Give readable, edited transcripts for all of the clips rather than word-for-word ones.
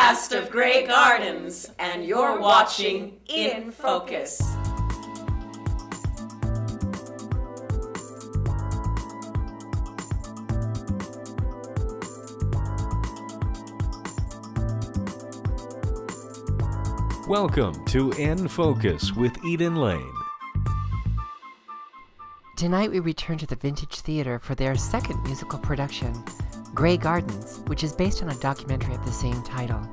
cast of Grey Gardens, and you're watching In Focus. Welcome to In Focus with Eden Lane. Tonight we return to the Vintage Theater for their second musical production, Grey Gardens, which is based on a documentary of the same title.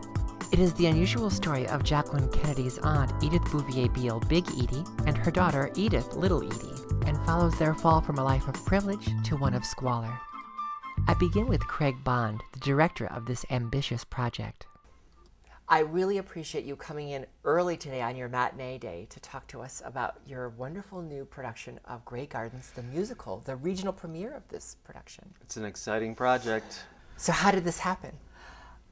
It is the unusual story of Jacqueline Kennedy's aunt, Edith Bouvier Beale, Big Edie, and her daughter, Edith, Little Edie, and follows their fall from a life of privilege to one of squalor. I begin with Craig Bond, the director of this ambitious project. I really appreciate you coming in early today on your matinee day to talk to us about your wonderful new production of Grey Gardens, the musical, the regional premiere of this production. It's an exciting project. So how did this happen?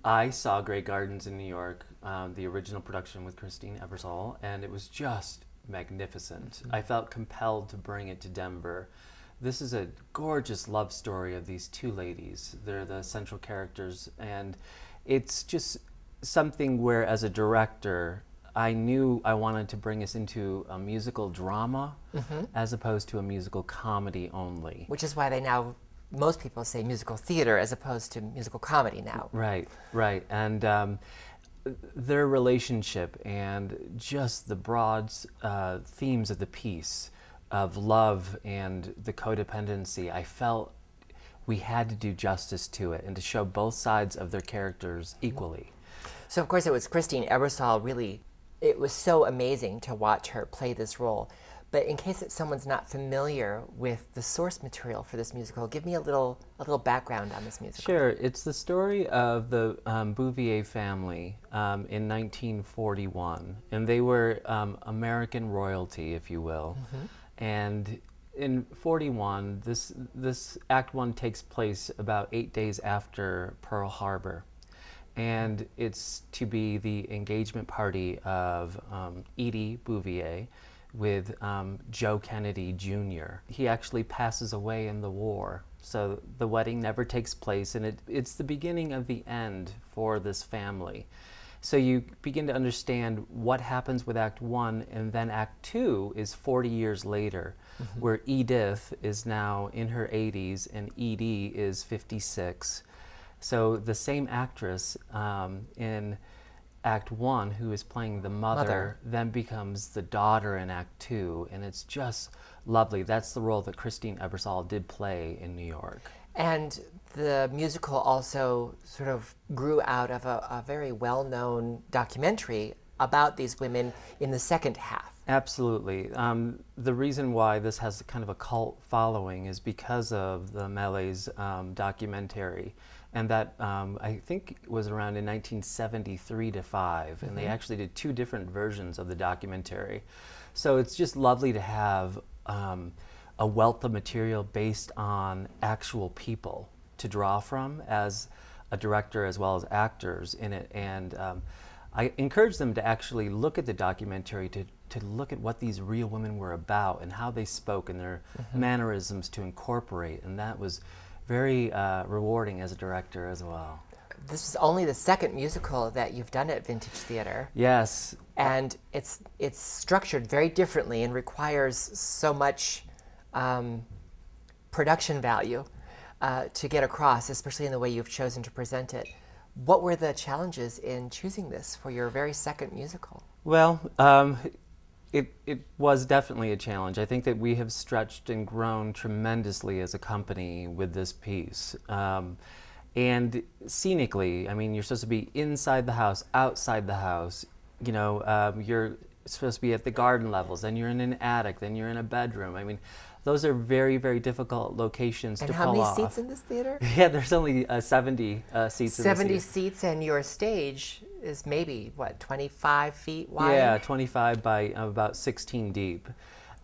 I saw Grey Gardens in New York, the original production with Christine Ebersole, and it was just magnificent. I felt compelled to bring it to Denver. This is a gorgeous love story of these two ladies. They're the central characters, and it's just something where, as a director, I knew I wanted to bring us into a musical drama as opposed to a musical comedy only. Which is why they now, most people say musical theater as opposed to musical comedy now. Right, right. And their relationship and just the broad themes of the piece of love and the codependency, I felt we had to do justice to it and to show both sides of their characters equally. So of course it was Christine Ebersole, really, it was so amazing to watch her play this role. But in case that someone's not familiar with the source material for this musical, give me a little background on this musical. Sure, it's the story of the Bouvier family in 1941, and they were American royalty, if you will. And in 41, this Act 1 takes place about 8 days after Pearl Harbor. And it's to be the engagement party of Edie Bouvier with Joe Kennedy Jr. He actually passes away in the war, so the wedding never takes place, and it's the beginning of the end for this family. So you begin to understand what happens with Act 1, and then Act 2 is 40 years later, where Edith is now in her 80s and Edie is 56. So the same actress in Act 1 who is playing the mother then becomes the daughter in Act 2, and it's just lovely. That's the role that Christine Ebersole did play in New York. And the musical also sort of grew out of a very well-known documentary about these women in the second half. Absolutely. The reason why this has kind of a cult following is because of the Melee's documentary. And that, I think, was around in 1973 to 5, and they actually did 2 different versions of the documentary. So it's just lovely to have a wealth of material based on actual people to draw from as a director as well as actors in it. And I encourage them to actually look at the documentary, to look at what these real women were about and how they spoke and their mannerisms to incorporate, and that was very rewarding as a director as well. This is only the second musical that you've done at Vintage Theater. Yes. And it's structured very differently and requires so much production value to get across, especially in the way you've chosen to present it. What were the challenges in choosing this for your very second musical? Well, it was definitely a challenge. I think that we have stretched and grown tremendously as a company with this piece. And scenically, I mean, you're supposed to be inside the house, outside the house. You know, you're supposed to be at the garden levels, then you're in an attic, then you're in a bedroom. I mean, those are very, very difficult locations to pull off. And how many seats in this theater? Yeah, there's only 70 seats in this 70 seats, and your stage is maybe, what, 25 feet wide? Yeah, 25 by about 16 deep.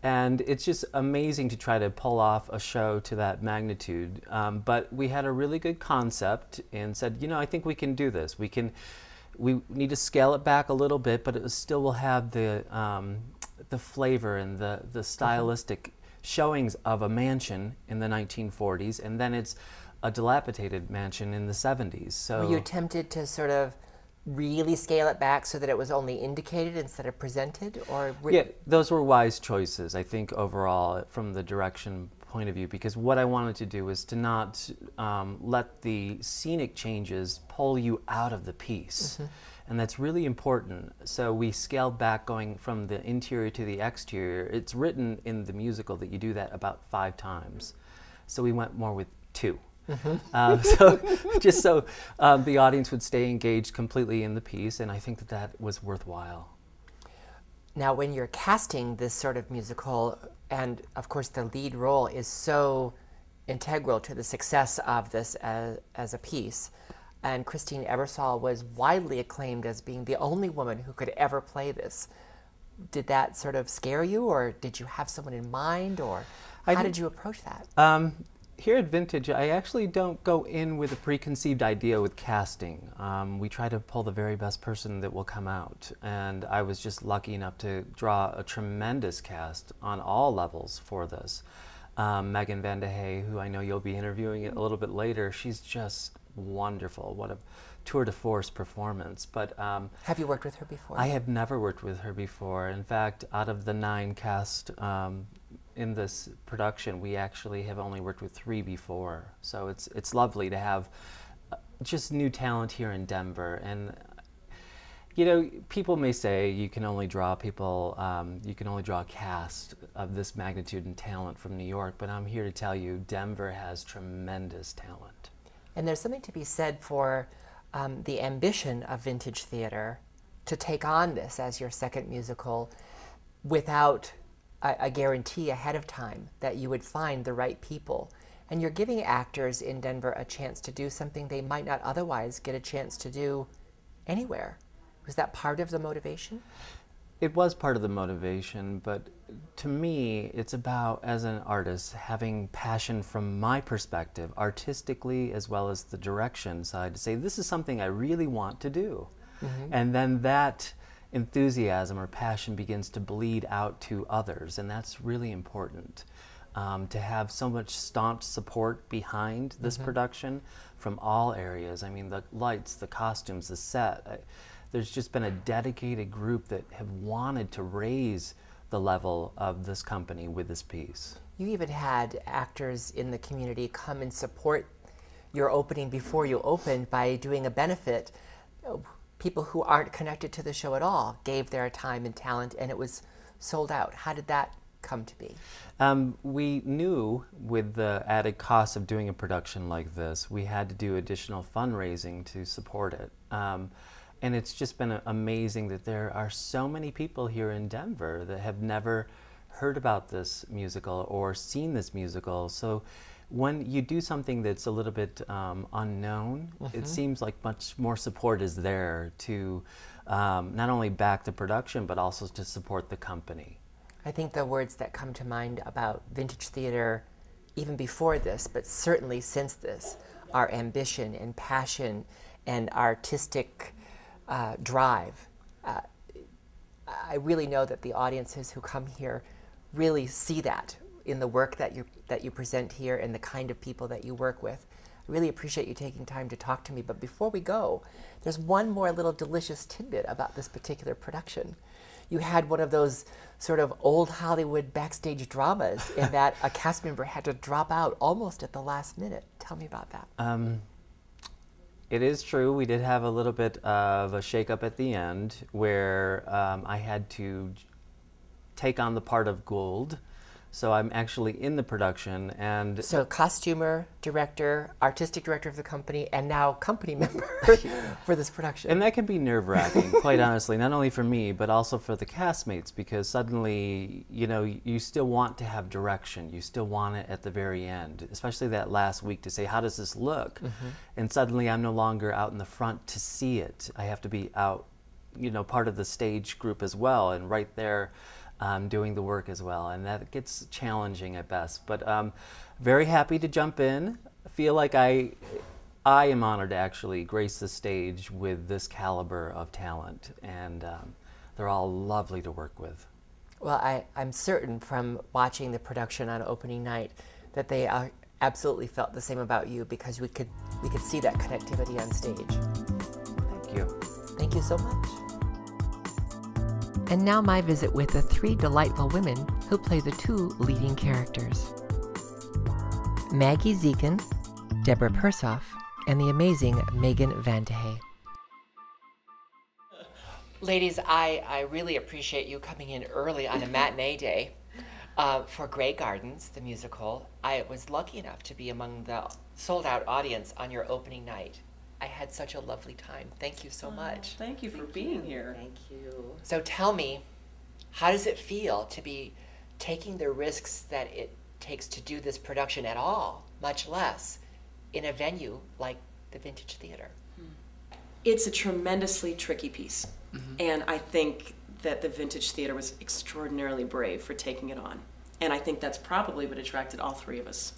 And it's just amazing to try to pull off a show to that magnitude. But we had a really good concept and said, you know, I think we can do this. We need to scale it back a little bit, but it still will have the flavor and the stylistic showings of a mansion in the 1940s, and then it's a dilapidated mansion in the 70s. So were you tempted to sort of really scale it back so that it was only indicated instead of presented? Or yeah, those were wise choices, I think, overall, from the direction point of view, because what I wanted to do is to not let the scenic changes pull you out of the piece. And that's really important. So we scaled back going from the interior to the exterior. It's written in the musical that you do that about 5 times. So we went more with 2. So just so the audience would stay engaged completely in the piece, and I think that that was worthwhile. Now, when you're casting this sort of musical, and of course the lead role is so integral to the success of this as a piece, and Christine Ebersole was widely acclaimed as being the only woman who could ever play this. Did that sort of scare you, or did you have someone in mind, or how did you approach that? Here at Vintage, I actually don't go in with a preconceived idea with casting. We try to pull the very best person that will come out. And I was just lucky enough to draw a tremendous cast on all levels for this. Megan Van de Hey, who I know you'll be interviewing a little bit later, she's just wonderful. What a tour de force performance. But have you worked with her before? I have never worked with her before. In fact, out of the 9 cast in this production, we actually have only worked with 3 before. So it's lovely to have just new talent here in Denver. And you know, people may say you can only draw people, you can only draw a cast of this magnitude and talent from New York, but I'm here to tell you Denver has tremendous talent. And there's something to be said for the ambition of Vintage Theater to take on this as your second musical without a guarantee ahead of time that you would find the right people. And you're giving actors in Denver a chance to do something they might not otherwise get a chance to do anywhere. Was that part of the motivation? It was part of the motivation, but to me, it's about, as an artist, having passion from my perspective, artistically as well as the direction side, to say, this is something I really want to do. And then that enthusiasm or passion begins to bleed out to others, and that's really important. To have so much staunch support behind this production from all areas. I mean, the lights, the costumes, the set. There's just been a dedicated group that have wanted to raise the level of this company with this piece. You even had actors in the community come and support your opening before you opened by doing a benefit. People who aren't connected to the show at all gave their time and talent, and it was sold out. How did that come to be? We knew with the added cost of doing a production like this, we had to do additional fundraising to support it. And it's just been amazing that there are so many people here in Denver that have never heard about this musical or seen this musical. So when you do something that's a little bit unknown, it seems like much more support is there to not only back the production, but also to support the company. I think the words that come to mind about Vintage Theater, even before this, but certainly since this, are ambition and passion and artistic drive. I really know that the audiences who come here really see that in the work that you present here and the kind of people that you work with. I really appreciate you taking time to talk to me, but before we go, there's one more little delicious tidbit about this particular production. You had one of those sort of old Hollywood backstage dramas in that a cast member had to drop out almost at the last minute. Tell me about that. It is true. We did have a little bit of a shakeup at the end where I had to take on the part of Gould. So I'm actually in the production, and so costumer, director, artistic director of the company, and now company member for this production. And that can be nerve-wracking, quite honestly, not only for me, but also for the castmates, because suddenly, you know, you still want to have direction. You still want it at the very end, especially that last week to say, how does this look? And suddenly I'm no longer out in the front to see it. I have to be out, you know, part of the stage group as well, and right there doing the work as well, and that gets challenging at best. But very happy to jump in. I feel like I am honored to actually grace the stage with this caliber of talent, and they're all lovely to work with. Well, I'm certain from watching the production on opening night that they absolutely felt the same about you, because we could see that connectivity on stage. Thank you. Thank you so much. And now my visit with the 3 delightful women who play the 2 leading characters. Maggie Sczekan, Deborah Persoff, and the amazing Megan Vandehay. Ladies, I really appreciate you coming in early on a matinee day for Grey Gardens, the musical. I was lucky enough to be among the sold-out audience on your opening night. I had such a lovely time. Thank you so much. Thank you for being here. Thank you. So tell me, how does it feel to be taking the risks that it takes to do this production at all, much less in a venue like the Vintage Theater? It's a tremendously tricky piece. And I think that the Vintage Theater was extraordinarily brave for taking it on. And I think that's probably what attracted all 3 of us.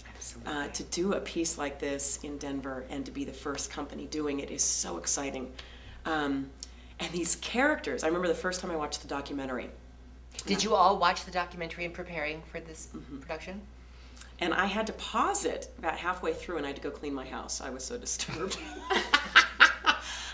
To do a piece like this in Denver and to be the first company doing it is so exciting. And these characters, I remember the first time I watched the documentary. Did you all watch the documentary in preparing for this production? And I had to pause it about halfway through and I had to go clean my house. I was so disturbed.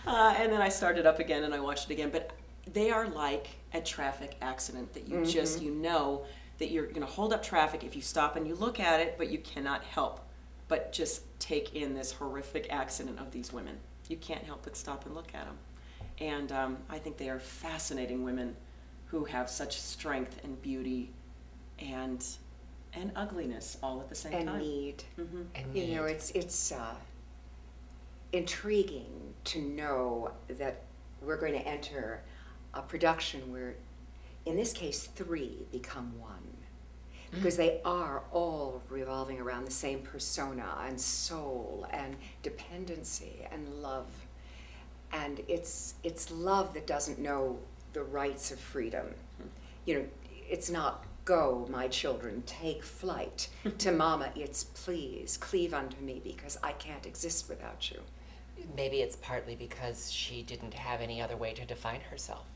And then I started up again and I watched it again. But they are like a traffic accident that you just, you know that you're going to hold up traffic if you stop and you look at it, but you cannot help but just take in this horrific accident of these women. You can't help but stop and look at them. And I think they are fascinating women who have such strength and beauty and ugliness all at the same time. And need. And You know, it's intriguing to know that we're going to enter a production where, in this case, 3 become 1. Because they are all revolving around the same persona and soul and dependency and love. And it's love that doesn't know the rights of freedom. You know, it's not, go, my children, take flight. To mama, it's please, cleave unto me because I can't exist without you. maybe it's partly because she didn't have any other way to define herself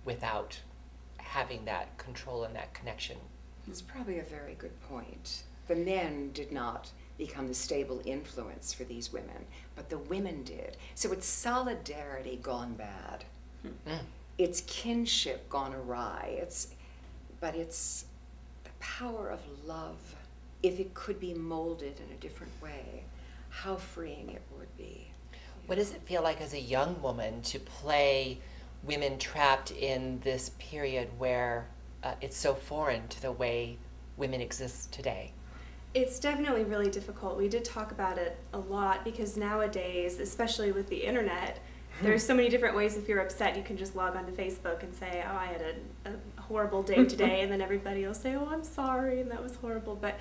without having that control and that connection. It's probably a very good point. The men did not become the stable influence for these women, but the women did. So it's solidarity gone bad. It's kinship gone awry. But it's the power of love. If it could be molded in a different way, how freeing it would be. What does it feel like as a young woman to play women trapped in this period where it's so foreign to the way women exist today? It's definitely really difficult. We did talk about it a lot because nowadays, especially with the internet, there's so many different ways. If you're upset, you can just log onto Facebook and say, oh, I had a horrible day today, and then everybody will say, oh, I'm sorry, and that was horrible. But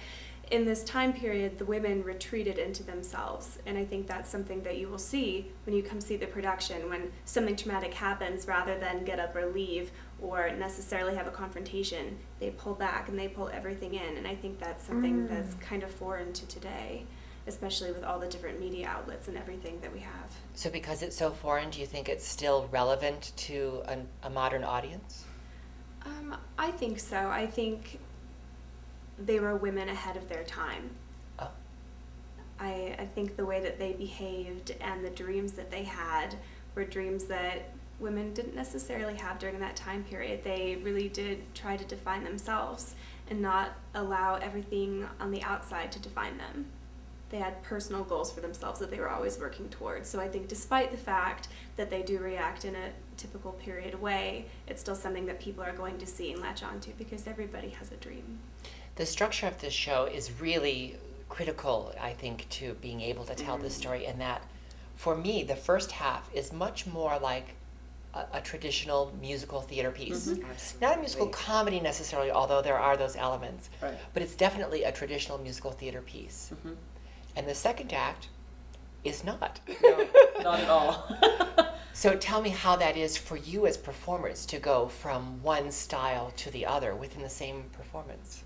in this time period, the women retreated into themselves, and I think that's something that you will see when you come see the production. When something traumatic happens, rather than get up or leave or necessarily have a confrontation, they pull back and they pull everything in, and I think that's something that's kind of foreign to today, especially with all the different media outlets and everything that we have. So because it's so foreign, do you think it's still relevant to a modern audience? I think so. I think they were women ahead of their time. Oh. I think the way that they behaved and the dreams that they had were dreams that women didn't necessarily have during that time period. They really did try to define themselves and not allow everything on the outside to define them. They had personal goals for themselves that they were always working towards. So I think despite the fact that they do react in a typical period way, it's still something that people are going to see and latch onto because everybody has a dream. The structure of this show is really critical, I think, to being able to tell this story, in that, for me, the first half is much more like a traditional musical theater piece. Not a musical comedy necessarily, although there are those elements, but it's definitely a traditional musical theater piece. And the second act is not. No, not at all. So tell me how that is for you as performers to go from one style to the other within the same performance.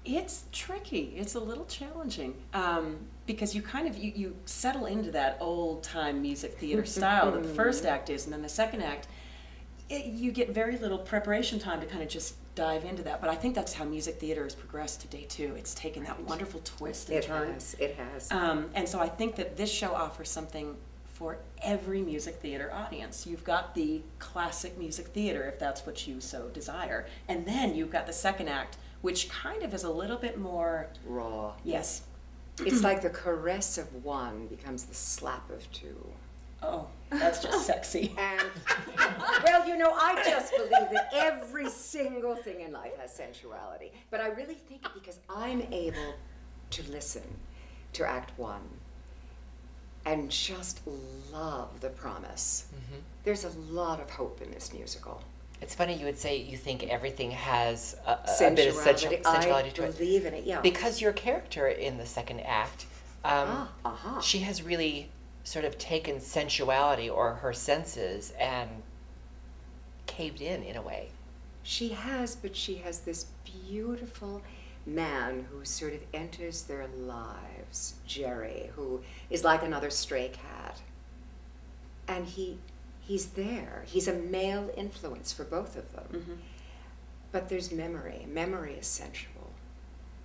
It's tricky. It's a little challenging because you kind of you settle into that old time music theater style that the first act is, and then the second act, you get very little preparation time to kind of just dive into that. But I think that's how music theater has progressed today too. It's taken that wonderful twist and turn. It has. And so I think that this show offers something for every music theater audience. You've got the classic music theater, if that's what you so desire. And then you've got the second act, which kind of is a little bit more... raw. Yes. It's like the caress of one becomes the slap of two. Oh, that's just sexy. And, well, you know, I just believe that every single thing in life has sensuality. But I really think because I'm able to listen to Act One and just love the promise. Mm-hmm. There's a lot of hope in this musical. It's funny you would say you think everything has a bit of sensuality to it. I believe in it, yeah. Because your character in the second act, she has really sort of taken sensuality or her senses and caved in a way. She has, but she has this beautiful man who sort of enters their lives, Jerry, who is like another stray cat. And he's there. He's a male influence for both of them. Mm-hmm. But there's memory. Memory is sensual.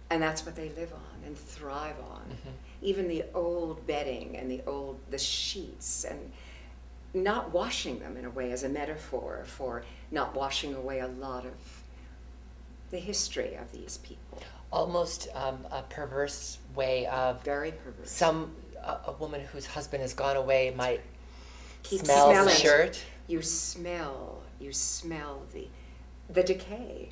And that's what they live on and thrive on. Mm-hmm. Even the old bedding and the sheets, and not washing them in a way as a metaphor for not washing away a lot of the history of these people. Almost a perverse way of... Very perverse. A woman whose husband has gone away might keep smell smelling the shirt. You smell the decay.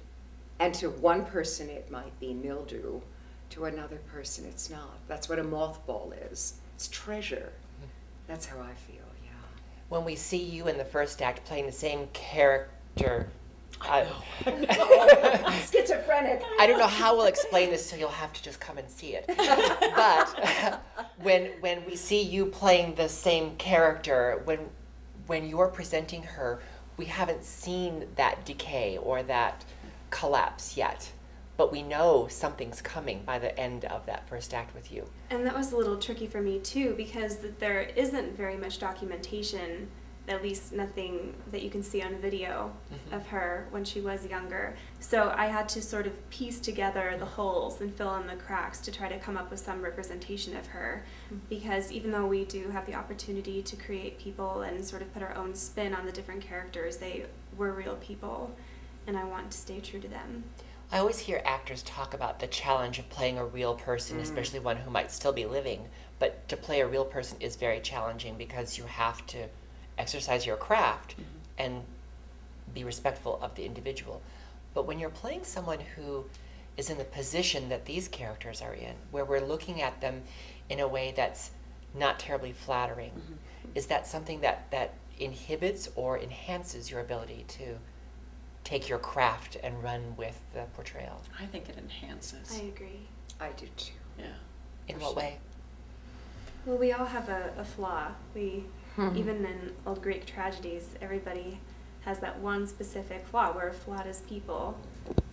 And to one person it might be mildew, to another person it's not. That's what a mothball is. It's treasure. That's how I feel, yeah. When we see you in the first act playing the same character... schizophrenic. I don't know how we'll explain this, so you'll have to just come and see it. But when we see you playing the same character, when you're presenting her, we haven't seen that decay or that collapse yet. But we know something's coming by the end of that first act with you. And that was a little tricky for me too, because there isn't very much documentation, at least nothing that you can see on video of her when she was younger. So I had to sort of piece together the holes and fill in the cracks to try to come up with some representation of her. Because even though we do have the opportunity to create people and sort of put our own spin on the different characters, they were real people, and I want to stay true to them. I always hear actors talk about the challenge of playing a real person, especially one who might still be living. But to play a real person is very challenging because you have to exercise your craft and be respectful of the individual. But when you're playing someone who is in the position that these characters are in, where we're looking at them in a way that's not terribly flattering, is that something that inhibits or enhances your ability to take your craft and run with the portrayal? I think it enhances. I agree. I do too. Yeah. In what way? Well, we all have a flaw. Even in old Greek tragedies, everybody has that one specific flaw. We're flawed as people,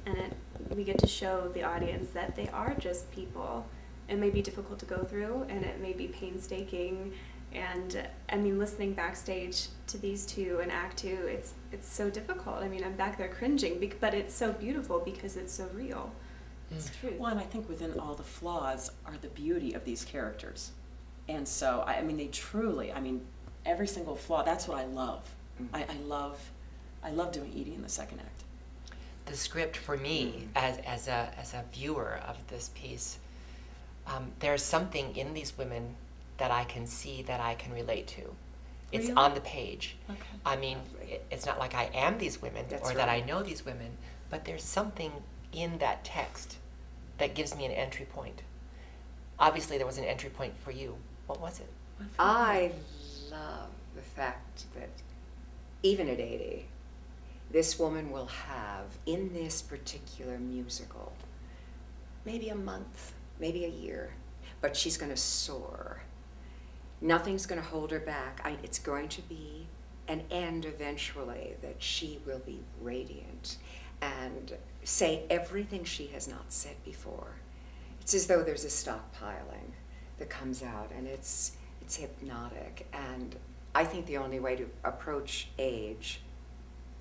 and we get to show the audience that they are just people. It may be difficult to go through, and it may be painstaking. And I mean, listening backstage to these two in Act Two, it's so difficult. I mean, I'm back there cringing, but it's so beautiful because it's so real. It's true. Well, and I think within all the flaws are the beauty of these characters. And so, I mean, they truly, I mean, every single flaw, that's what I love. I love doing Edie in the second act. The script for me, as a viewer of this piece, there's something in these women that I can see, that I can relate to. It's Really? on the page. Okay. I mean, it's not like I am these women That's that I right. know these women, but there's something in that text that gives me an entry point. Obviously, there was an entry point for you. What was it? I love the fact that even at 80, this woman will have, in this particular musical, maybe a month, maybe a year, but she's going to soar. Nothing's going to hold her back. It's going to be an end eventually that she will be radiant and say everything she has not said before. It's as though there's a stockpiling that comes out, and it's hypnotic. And I think the only way to approach age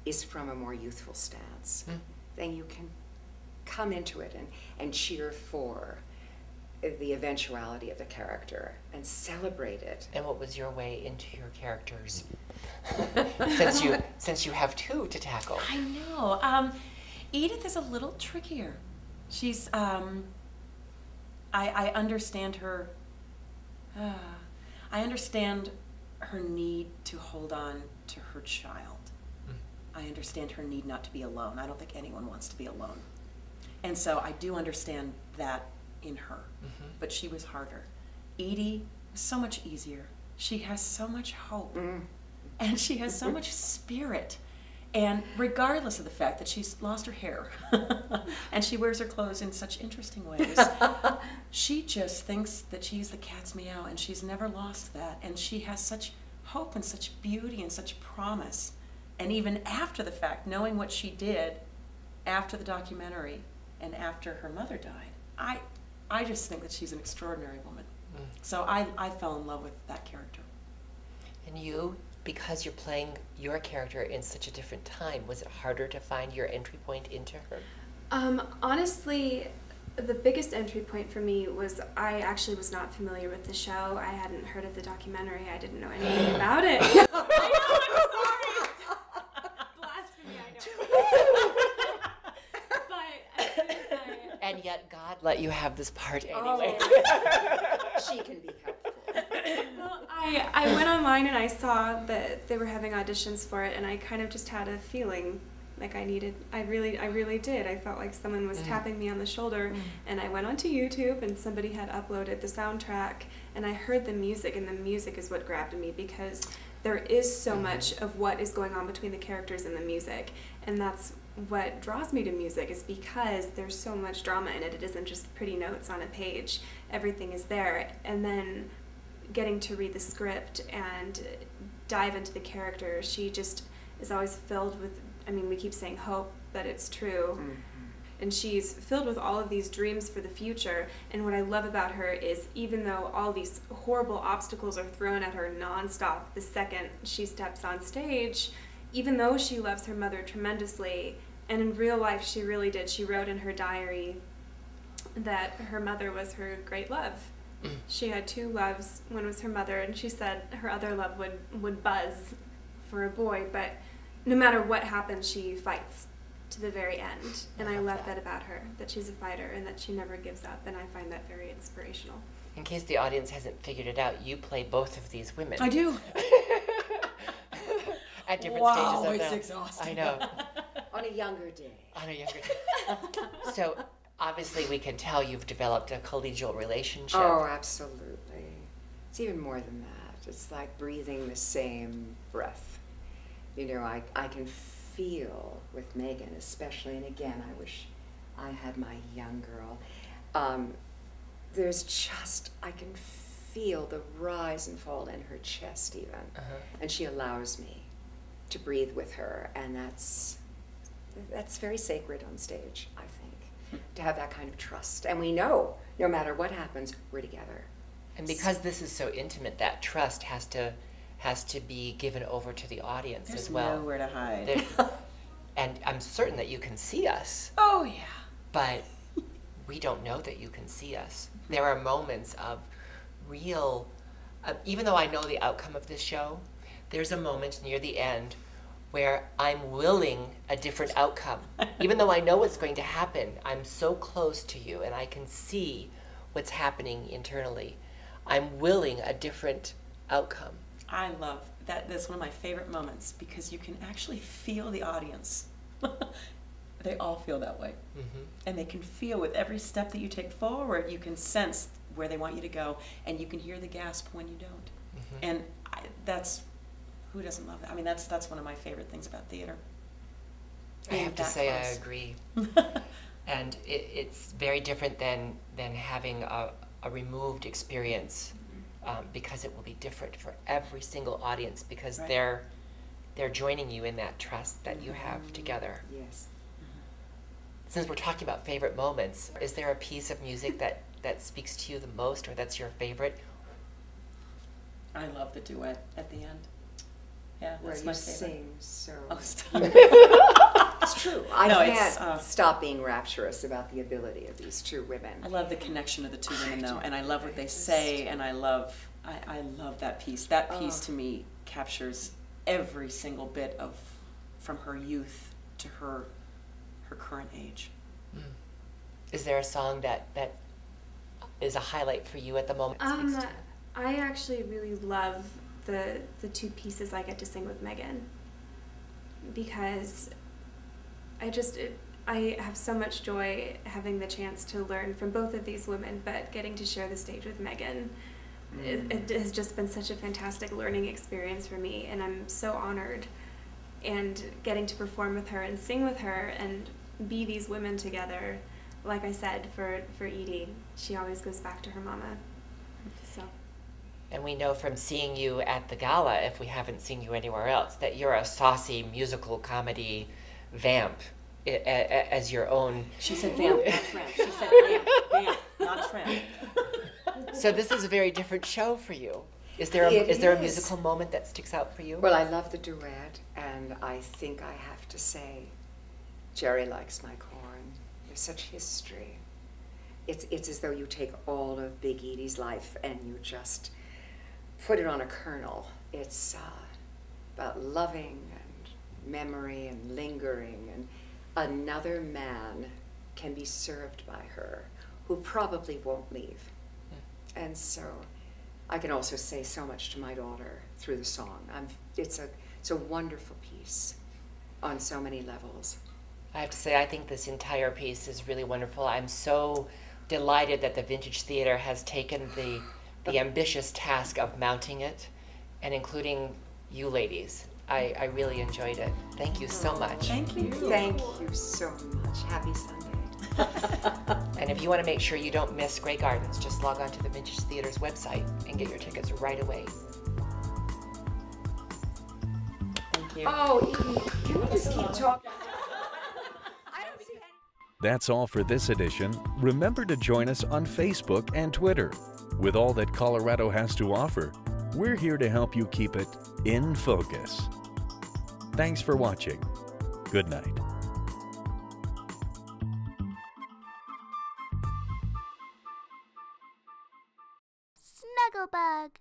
is from a more youthful stance. Then you can come into it and cheer for the eventuality of the character and celebrate it. And what was your way into your characters? since you have two to tackle. I know. Edith is a little trickier. She's, I understand her, I understand her need to hold on to her child. I understand her need not to be alone. I don't think anyone wants to be alone. And so I do understand that in her, but she was harder. Edie was so much easier. She has so much hope, and she has so much spirit. And regardless of the fact that she's lost her hair and she wears her clothes in such interesting ways, she just thinks that she's the cat's meow, and she's never lost that. And she has such hope and such beauty and such promise. And even after the fact, knowing what she did after the documentary and after her mother died, I just think that she's an extraordinary woman. So I fell in love with that character. And you, because you're playing your character in such a different time, was it harder to find your entry point into her? Honestly, the biggest entry point for me was I actually was not familiar with the show. I hadn't heard of the documentary. I didn't know anything about it. I know, I'm sorry. Blasphemy, I know. But as soon as And yet God let you have this part anyway. She can be helpful. Well, I went online and I saw that they were having auditions for it, and I kind of just had a feeling like I really did. I felt like someone was tapping me on the shoulder, and I went onto YouTube and somebody had uploaded the soundtrack, and I heard the music, and the music is what grabbed me, because there is so much of what is going on between the characters and the music, and that's what draws me to music, is because there's so much drama in it. It isn't just pretty notes on a page. Everything is there. And then getting to read the script and dive into the character, she just is always filled with, I mean, we keep saying hope, but it's true. And she's filled with all of these dreams for the future. And what I love about her is, even though all these horrible obstacles are thrown at her nonstop the second she steps on stage, even though she loves her mother tremendously, and in real life she really did, she wrote in her diary that her mother was her great love. She had two loves. One was her mother, and she said her other love would buzz for a boy, but no matter what happens, she fights to the very end. And I love that about her, that she's a fighter and that she never gives up, and I find that very inspirational. In case the audience hasn't figured it out, you play both of these women. I do. At different stages of it's their... exhausting. I know. On a younger day. On a younger day. So obviously we can tell you've developed a collegial relationship. Oh, absolutely. It's even more than that. It's like breathing the same breath. You know, I can feel with Megan especially, and again, I wish I had my young girl. There's just, I can feel the rise and fall in her chest even. And she allows me to breathe with her, and that's very sacred on stage, I think, to have that kind of trust. And we know, no matter what happens, we're together. And because this is so intimate, that trust has to be given over to the audience There's as well. nowhere to hide. And I'm certain that you can see us, Oh, yeah. but we don't know that you can see us. There are moments of real, even though I know the outcome of this show, there's a moment near the end where I'm willing a different outcome. Even though I know what's going to happen, I'm so close to you and I can see what's happening internally. I'm willing a different outcome. I love that. That's one of my favorite moments, because you can actually feel the audience. They all feel that way. And they can feel with every step that you take forward, you can sense where they want you to go, and you can hear the gasp when you don't. And that's, who doesn't love that? I mean, that's one of my favorite things about theater. I have to say I agree. And it's very different than having a removed experience, because it will be different for every single audience, because they're joining you in that trust that you have together. Yes. Since we're talking about favorite moments, is there a piece of music that speaks to you the most, or that's your favorite? I love the duet at the end. Yeah, Where that's you my favorite. sing so Oh, stop. It's true. I No, can't stop being rapturous about the ability of these two women. I love the connection of the two women, though, and I love what they say, and I love that piece. That piece to me captures every single bit of, from her youth to her current age. Is there a song that is a highlight for you at the moment? I actually really love the two pieces I get to sing with Megan, because I have so much joy having the chance to learn from both of these women, but getting to share the stage with Megan, it has just been such a fantastic learning experience for me, and I'm so honored. And getting to perform with her and sing with her and be these women together, like I said, for Edie, she always goes back to her mama. So. And we know from seeing you at the gala, if we haven't seen you anywhere else, that you're a saucy musical comedy vamp as your own. She said vamp, not tramp. She said vamp, not tramp. So this is a very different show for you. Is there a musical moment that sticks out for you? Well, I love the duet, and I think I have to say, Jerry Likes My Corn. There's such history. It's as though you take all of Big Edie's life and you just put it on a kernel. It's about loving and memory and lingering, and another man can be served by her who probably won't leave. And so I can also say so much to my daughter through the song. It's a wonderful piece on so many levels. I have to say, I think this entire piece is really wonderful. I'm so delighted that the Vintage Theater has taken the ambitious task of mounting it and including you ladies. I really enjoyed it. Thank you so much. Thank you. Thank you so much. Happy Sunday. And if you want to make sure you don't miss Grey Gardens, just log on to the Vintage Theater's website and get your tickets right away. Thank you. Oh, Edie, can we just keep talking? I don't see any. That's all for this edition. Remember to join us on Facebook and Twitter. With all that Colorado has to offer, we're here to help you keep it in focus. Thanks for watching. Good night. Snugglebug.